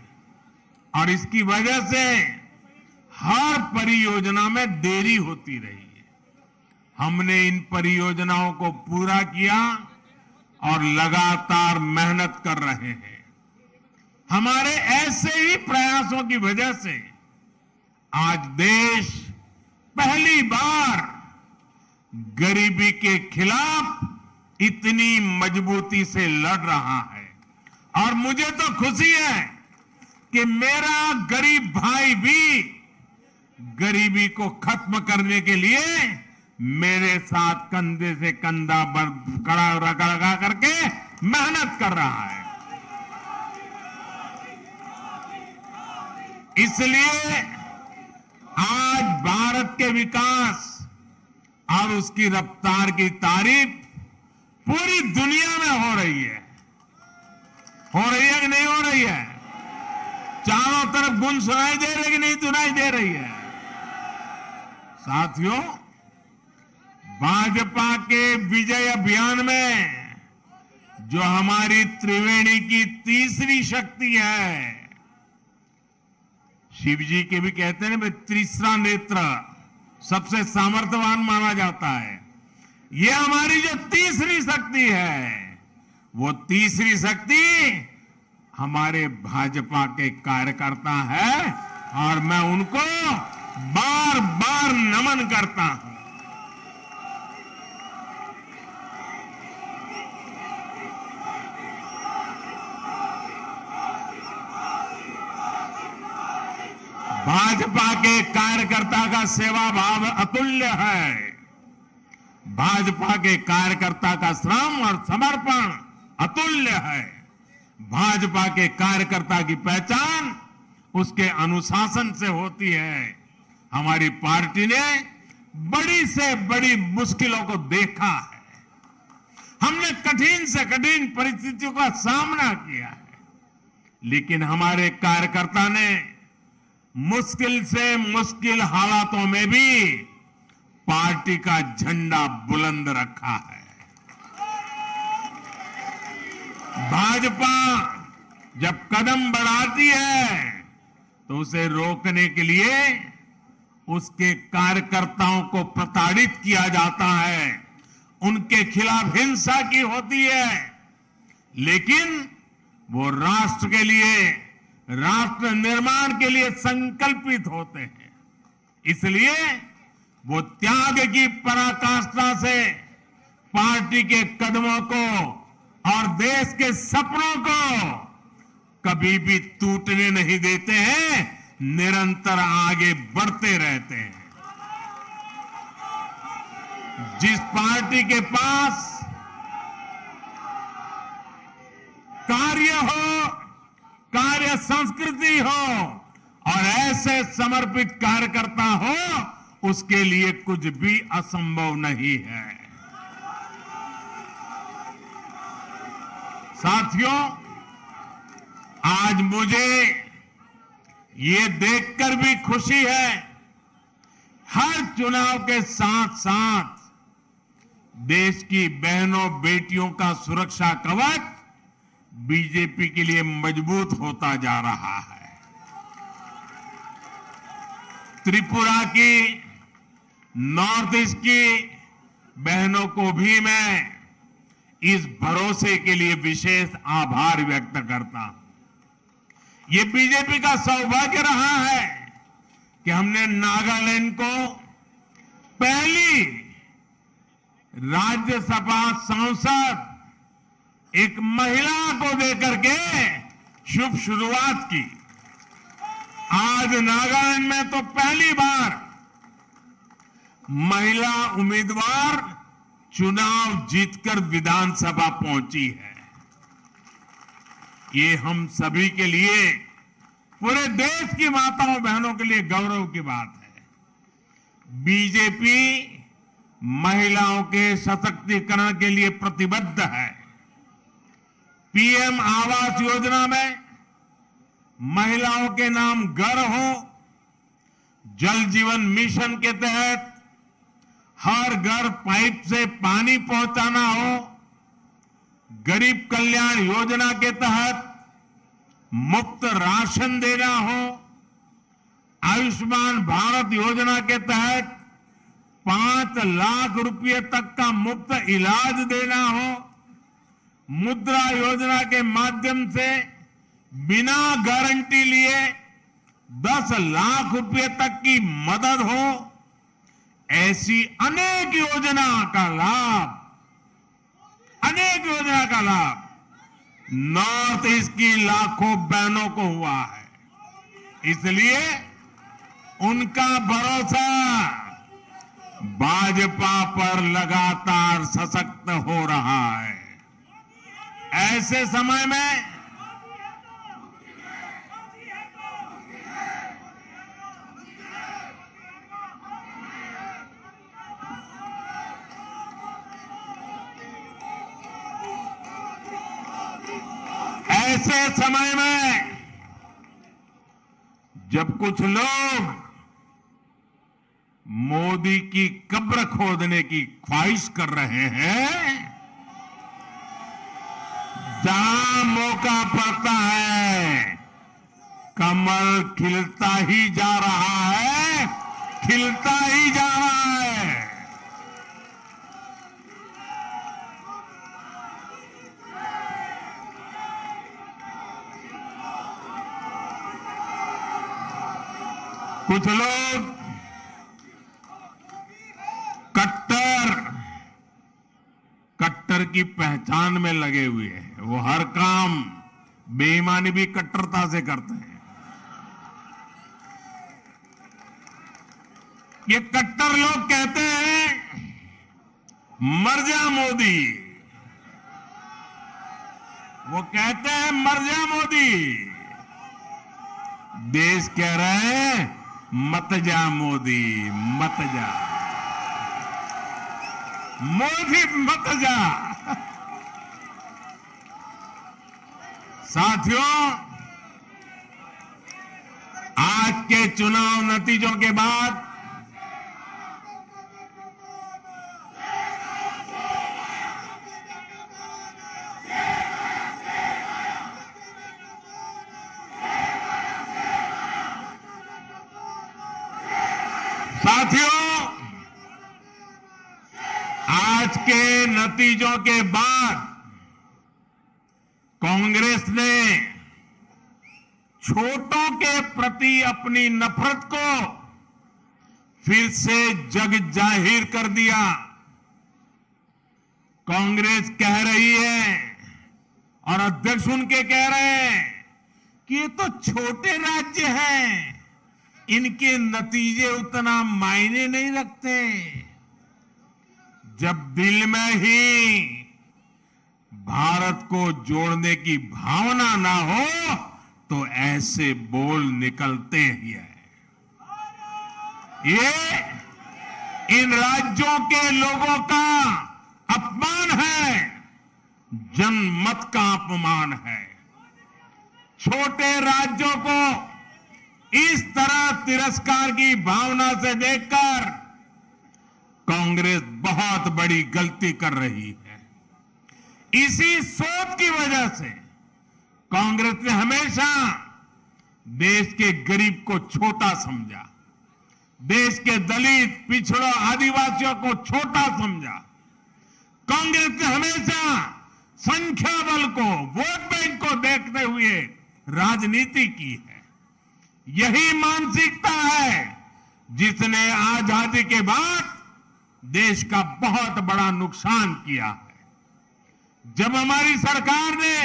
और इसकी वजह से हर परियोजना में देरी होती रही। हमने इन परियोजनाओं को पूरा किया और लगातार मेहनत कर रहे हैं। हमारे ऐसे ही प्रयासों की वजह से आज देश पहली बार गरीबी के खिलाफ इतनी मजबूती से लड़ रहा है। और मुझे तो खुशी है कि मेरा गरीब भाई भी गरीबी को खत्म करने के लिए मेरे साथ कंधे से कंधा खड़ा लगा करके मेहनत कर रहा है। इसलिए आज भारत के विकास और उसकी रफ्तार की तारीफ पूरी दुनिया में हो रही है। हो रही है कि नहीं हो रही है? चारों तरफ गुन सुनाई दे रही कि नहीं सुनाई दे रही है? साथियों, भाजपा के विजय अभियान में जो हमारी त्रिवेणी की तीसरी शक्ति है, शिव जी के भी कहते हैं ना, तीसरा नेत्र सबसे सामर्थ्यवान माना जाता है। ये हमारी जो तीसरी शक्ति है, वो तीसरी शक्ति हमारे भाजपा के कार्यकर्ता है और मैं उनको बार बार नमन करता हूं। भाजपा के कार्यकर्ता का सेवा भाव अतुल्य है। भाजपा के कार्यकर्ता का श्रम और समर्पण अतुल्य है। भाजपा के कार्यकर्ता की पहचान उसके अनुशासन से होती है। हमारी पार्टी ने बड़ी से बड़ी मुश्किलों को देखा है। हमने कठिन से कठिन परिस्थितियों का सामना किया है, लेकिन हमारे कार्यकर्ता ने मुश्किल से मुश्किल हालातों में भी पार्टी का झंडा बुलंद रखा है। भाजपा जब कदम बढ़ाती है तो उसे रोकने के लिए उसके कार्यकर्ताओं को प्रताड़ित किया जाता है, उनके खिलाफ हिंसा की होती है, लेकिन वो राष्ट्र के लिए, राष्ट्र निर्माण के लिए संकल्पित होते हैं। इसलिए वो त्याग की पराकाष्ठा से पार्टी के कदमों को और देश के सपनों को कभी भी टूटने नहीं देते हैं, निरंतर आगे बढ़ते रहते हैं। जिस पार्टी के पास कार्य हो, कार्य संस्कृति हो और ऐसे समर्पित कार्यकर्ता हो, उसके लिए कुछ भी असंभव नहीं है। साथियों, आज मुझे ये देखकर भी खुशी है, हर चुनाव के साथ साथ देश की बहनों बेटियों का सुरक्षा कवच बीजेपी के लिए मजबूत होता जा रहा है। त्रिपुरा की, नॉर्थ ईस्ट की बहनों को भी मैं इस भरोसे के लिए विशेष आभार व्यक्त करता हूं। ये बीजेपी का सौभाग्य रहा है कि हमने नागालैंड को पहली राज्यसभा सांसद एक महिला को देकर के शुभ शुरुआत की। आज नागालैंड में तो पहली बार महिला उम्मीदवार चुनाव जीतकर विधानसभा पहुंची है। ये हम सभी के लिए, पूरे देश की माताओं बहनों के लिए गौरव की बात है। बीजेपी महिलाओं के सशक्तिकरण के लिए प्रतिबद्ध है। पीएम आवास योजना में महिलाओं के नाम घर हो जल जीवन मिशन के तहत हर घर पाइप से पानी पहुंचाना हो, गरीब कल्याण योजना के तहत मुफ्त राशन देना हो, आयुष्मान भारत योजना के तहत 5 लाख रुपए तक का मुफ्त इलाज देना हो, मुद्रा योजना के माध्यम से बिना गारंटी लिए 10 लाख रुपए तक की मदद हो, ऐसी अनेक योजना का लाभ नॉर्थ ईस्ट की लाखों बहनों को हुआ है। इसलिए उनका भरोसा भाजपा पर लगातार सशक्त हो रहा है। ऐसे समय में जब कुछ लोग मोदी की कब्र खोदने की ख्वाहिश कर रहे हैं, जहां मौका पड़ता है कमल खिलता ही जा रहा है, खिलता ही जा रहा है। कुछ लोग कट्टर की पहचान में लगे हुए हैं। वो हर काम बेईमानी भी कट्टरता से करते हैं। ये कट्टर लोग कहते हैं मर जा मोदी, वो कहते हैं मर जा मोदी। देश कह रहे हैं मत जा मोदी, मत जा मोदी, मत जा। साथियों, आज के चुनाव नतीजों के बाद नतीजों के बाद कांग्रेस ने छोटों के प्रति अपनी नफरत को फिर से जग जाहिर कर दिया। कांग्रेस कह रही है और अध्यक्ष उनके कह रहे हैं कि ये तो छोटे राज्य हैं, इनके नतीजे उतना मायने नहीं रखते। जब दिल में ही भारत को जोड़ने की भावना ना हो तो ऐसे बोल निकलते ही हैं। ये इन राज्यों के लोगों का अपमान है, जनमत का अपमान है। छोटे राज्यों को इस तरह तिरस्कार की भावना से देखकर कांग्रेस बहुत बड़ी गलती कर रही है। इसी सोच की वजह से कांग्रेस ने हमेशा देश के गरीब को छोटा समझा, देश के दलित, पिछड़ों, आदिवासियों को छोटा समझा। कांग्रेस ने हमेशा संख्या बल को, वोट बैंक को देखते हुए राजनीति की है। यही मानसिकता है जिसने आजादी के बाद देश का बहुत बड़ा नुकसान किया है। जब हमारी सरकार ने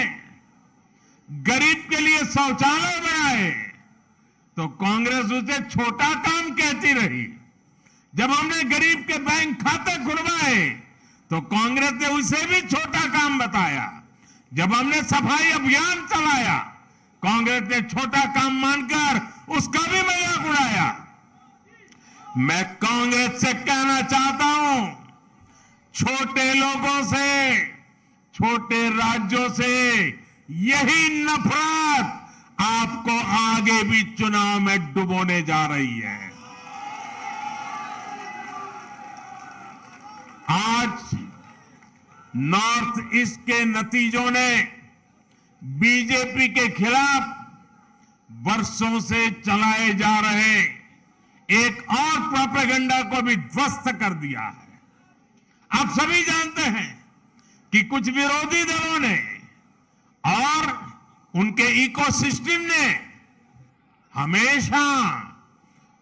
गरीब के लिए शौचालय बनाए तो कांग्रेस उसे छोटा काम कहती रही। जब हमने गरीब के बैंक खाते खुलवाए तो कांग्रेस ने उसे भी छोटा काम बताया। जब हमने सफाई अभियान चलाया, कांग्रेस ने छोटा काम मानकर उसका भी मजाक उड़ाया। मैं कांग्रेस से कहना चाहता हूं, छोटे लोगों से, छोटे राज्यों से यही नफरत आपको आगे भी चुनाव में डुबोने जा रही है। आज नॉर्थ ईस्ट के नतीजों ने बीजेपी के खिलाफ वर्षों से चलाए जा रहे एक और प्रोपेगेंडा को भी ध्वस्त कर दिया है। आप सभी जानते हैं कि कुछ विरोधी दलों ने और उनके इकोसिस्टम ने हमेशा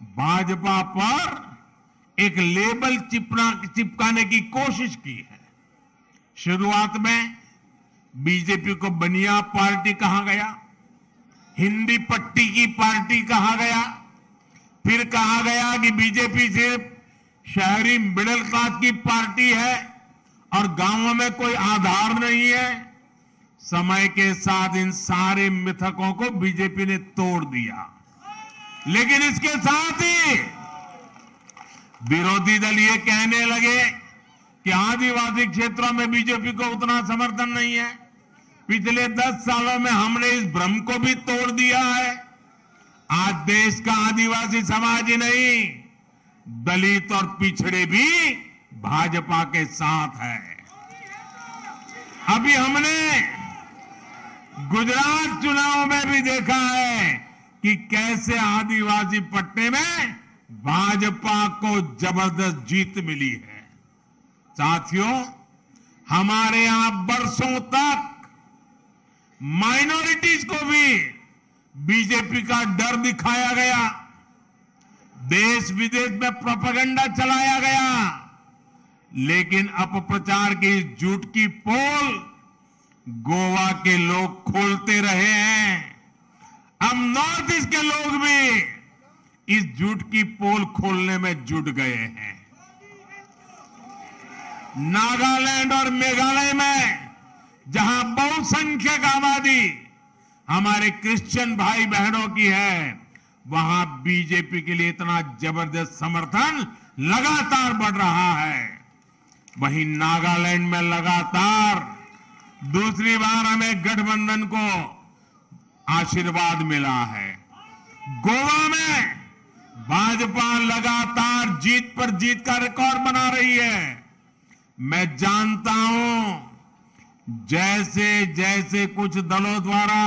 भाजपा पर एक लेबल चिपकाने की कोशिश की है। शुरुआत में बीजेपी को बनिया पार्टी कहा गया, हिंदी पट्टी की पार्टी कहा गया, फिर कहा गया कि बीजेपी सिर्फ शहरी मिडिल क्लास की पार्टी है और गांवों में कोई आधार नहीं है। समय के साथ इन सारे मिथकों को बीजेपी ने तोड़ दिया, लेकिन इसके साथ ही विरोधी दल ये कहने लगे कि आदिवासी क्षेत्रों में बीजेपी को उतना समर्थन नहीं है। पिछले 10 सालों में हमने इस भ्रम को भी तोड़ दिया है। आज देश का आदिवासी समाज ही नहीं, दलित और पिछड़े भी भाजपा के साथ है। अभी हमने गुजरात चुनाव में भी देखा है कि कैसे आदिवासी पट्टे में भाजपा को जबरदस्त जीत मिली है। साथियों, हमारे यहां बरसों तक माइनॉरिटीज को भी बीजेपी का डर दिखाया गया, देश विदेश में प्रोपेगेंडा चलाया गया, लेकिन अपप्रचार की इस झूठ की पोल गोवा के लोग खोलते रहे हैं। अब नॉर्थ ईस्ट के लोग भी इस झूठ की पोल खोलने में जुट गए हैं। नागालैंड और मेघालय में जहां बहुसंख्यक आबादी हमारे क्रिश्चियन भाई बहनों की है, वहां बीजेपी के लिए इतना जबरदस्त समर्थन लगातार बढ़ रहा है। वहीं नागालैंड में लगातार दूसरी बार हमें गठबंधन को आशीर्वाद मिला है। गोवा में भाजपा लगातार जीत पर जीत का रिकॉर्ड बना रही है। मैं जानता हूं जैसे जैसे कुछ दलों द्वारा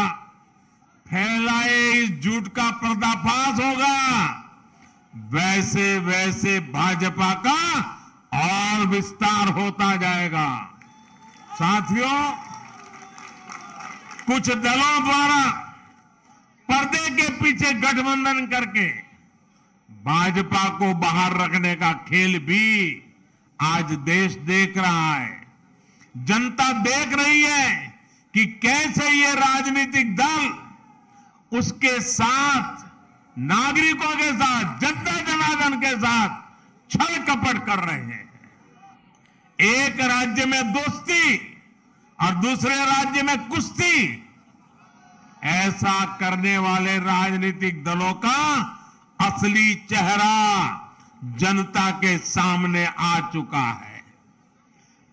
फैलाए इस झूठ का पर्दाफाश होगा, वैसे वैसे भाजपा का और विस्तार होता जाएगा। साथियों, कुछ दलों द्वारा पर्दे के पीछे गठबंधन करके भाजपा को बाहर रखने का खेल भी आज देश देख रहा है। जनता देख रही है कि कैसे ये राजनीतिक दल उसके साथ, नागरिकों के साथ, जनता जनार्दन के साथ छल कपट कर रहे हैं। एक राज्य में दोस्ती और दूसरे राज्य में कुश्ती, ऐसा करने वाले राजनीतिक दलों का असली चेहरा जनता के सामने आ चुका है।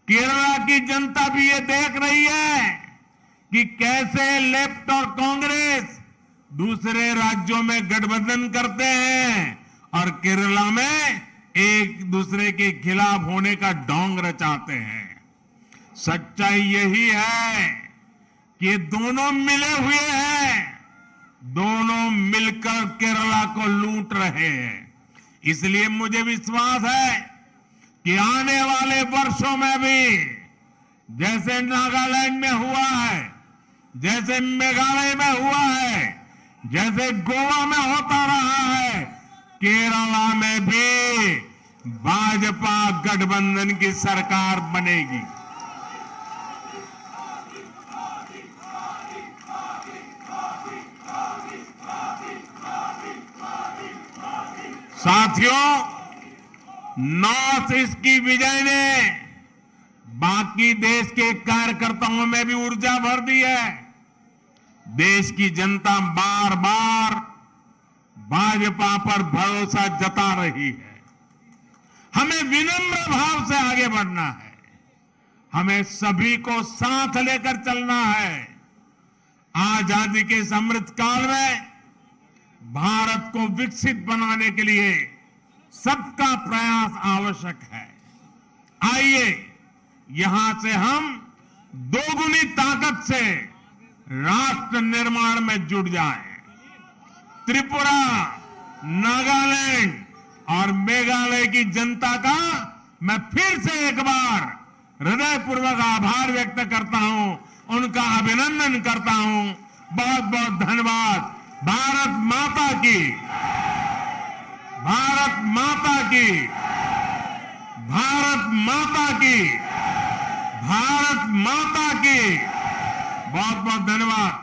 केरला की जनता भी ये देख रही है कि कैसे लेफ्ट और कांग्रेस दूसरे राज्यों में गठबंधन करते हैं और केरला में एक दूसरे के खिलाफ होने का ढोंग रचाते हैं। सच्चाई यही है कि दोनों मिले हुए हैं, दोनों मिलकर केरला को लूट रहे हैं। इसलिए मुझे विश्वास है कि आने वाले वर्षों में भी जैसे नागालैंड में हुआ है, जैसे मेघालय में हुआ है, जैसे गोवा में होता रहा है, केरला में भी भाजपा गठबंधन की सरकार बनेगी। साथियों, नॉर्थ ईस्ट की विजय ने बाकी देश के कार्यकर्ताओं में भी ऊर्जा भर दी है। देश की जनता बार बार भाजपा पर भरोसा जता रही है। हमें विनम्र भाव से आगे बढ़ना है, हमें सभी को साथ लेकर चलना है। आजादी के इस अमृत काल में भारत को विकसित बनाने के लिए सबका प्रयास आवश्यक है। आइए यहां से हम दोगुनी ताकत से राष्ट्र निर्माण में जुट जाएं। त्रिपुरा, नागालैंड और मेघालय की जनता का मैं फिर से एक बार हृदयपूर्वक आभार व्यक्त करता हूं, उनका अभिनंदन करता हूं। बहुत बहुत धन्यवाद। भारत माता की, भारत माता की, भारत माता की, भारत माता की। बहुत बहुत धन्यवाद।